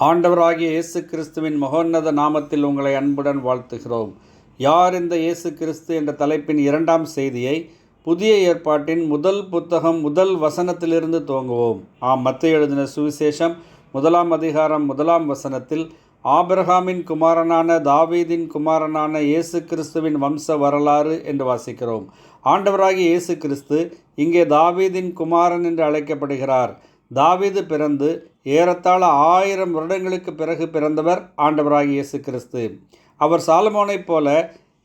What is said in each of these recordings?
ஆண்டவராகிய இயேசு கிறிஸ்துவின் மகோன்னத நாமத்தில் உங்களை அன்புடன் வாழ்த்துகிறோம். யார் இந்த இயேசு கிறிஸ்து என்ற தலைப்பின் 2ஆம் செய்தியை புதிய ஏற்பாட்டின் முதல் புத்தகம் முதல் வசனத்திலிருந்து துவங்குவோம். மத்தேயு எழுதின சுவிசேஷம் 1ஆம் அதிகாரம் 1ஆம் வசனத்தில் ஆபிரகாமின் குமாரனான தாவீதின் குமாரனான இயேசு கிறிஸ்துவின் வம்ச வரலாறு என்று வாசிக்கிறோம். ஆண்டவராகிய இயேசு கிறிஸ்து இங்கே தாவீதின் குமாரன் என்று அழைக்கப்படுகிறார். தாவீது பிறந்து ஏறத்தாழ 1000 வருடங்களுக்கு பிறகு பிறந்தவர் ஆண்டவராகிய இயேசு கிறிஸ்து. அவர் சாலமோனைப் போல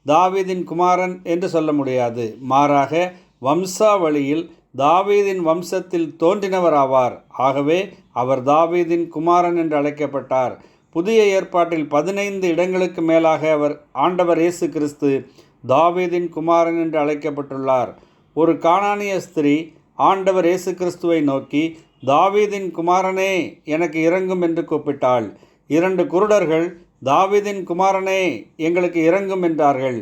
தாவீதின் குமாரன் என்று சொல்ல முடியாது. மாறாக வம்சாவளியில் தாவீதின் வம்சத்தில் தோன்றினவர் ஆவார். ஆகவே அவர் தாவீதின் குமாரன் என்று அழைக்கப்பட்டார். புதிய ஏற்பாட்டில் 15 இடங்களுக்கு மேலாக ஆண்டவர் இயேசு கிறிஸ்து தாவீதின் குமாரன் என்று அழைக்கப்பட்டுள்ளார். ஒரு கானானிய ஸ்திரீ ஆண்டவர் இயேசு கிறிஸ்துவை நோக்கி, தாவீதின் குமாரனே எனக்கு இரங்கும் என்று கூப்பிட்டாள். 2 குருடர்கள், தாவீதின் குமாரனே எங்களுக்கு இரங்கும் என்றார்கள்.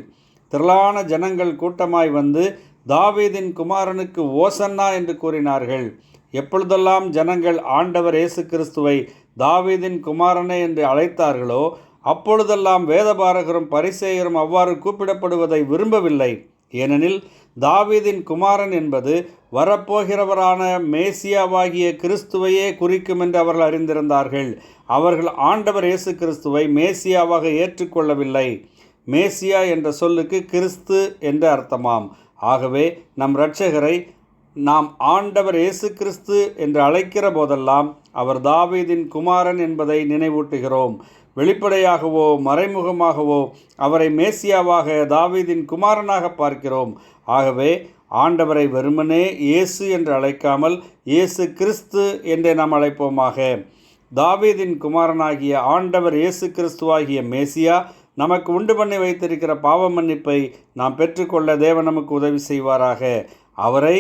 திரளான ஜனங்கள் கூட்டமாய் வந்து தாவீதின் குமாரனுக்கு ஓசன்னா என்று கூறினார்கள். எப்பொழுதெல்லாம் ஜனங்கள் ஆண்டவர் இயேசு கிறிஸ்துவை தாவீதின் குமாரனே என்று அழைத்தார்களோ அப்பொழுதெல்லாம் வேதபாரகரும் பரிசேயரும் அவ்வாறு கூப்பிடப்படுவதை விரும்பவில்லை. ஏனெனில் தாவீதின் குமாரன் என்பது வரப்போகிறவரான மேசியாவாகிய கிறிஸ்துவையே குறிக்கும் என்று அவர்கள் அறிந்திருந்தார்கள். அவர்கள் ஆண்டவர் இயேசு கிறிஸ்துவை மேசியாவாக ஏற்றுக்கொள்ளவில்லை. மேசியா என்ற சொல்லுக்கு கிறிஸ்து என்று அர்த்தமாம். ஆகவே நம் இரட்சகரை நாம் ஆண்டவர் இயேசு கிறிஸ்து என்று அழைக்கிற போதெல்லாம் அவர் தாவீதின் குமாரன் என்பதை நினைவூட்டுகிறோம். வெளிப்படையாகவோ மறைமுகமாகவோ அவரை மேசியாவாக தாவீதின் குமாரனாக பார்க்கிறோம். ஆகவே ஆண்டவரை வெறுமனே இயேசு என்று அழைக்காமல் இயேசு கிறிஸ்து என்றே நாம் அழைப்போமாக. தாவீதின் குமாரனாகிய ஆண்டவர் இயேசு கிறிஸ்துவாகிய மேசியா நமக்கு உண்டு பண்ணி வைத்திருக்கிற பாவ மன்னிப்பை நாம் பெற்றுக்கொள்ள தேவன் நமக்கு உதவி செய்வாராக. அவரை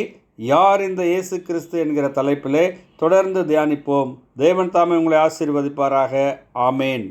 யார் இந்த இயேசு கிறிஸ்து என்கிற தலைப்பிலே தொடர்ந்து தியானிப்போம். தேவன் தாமே உங்களை ஆசீர்வதிப்பாராக. ஆமேன்.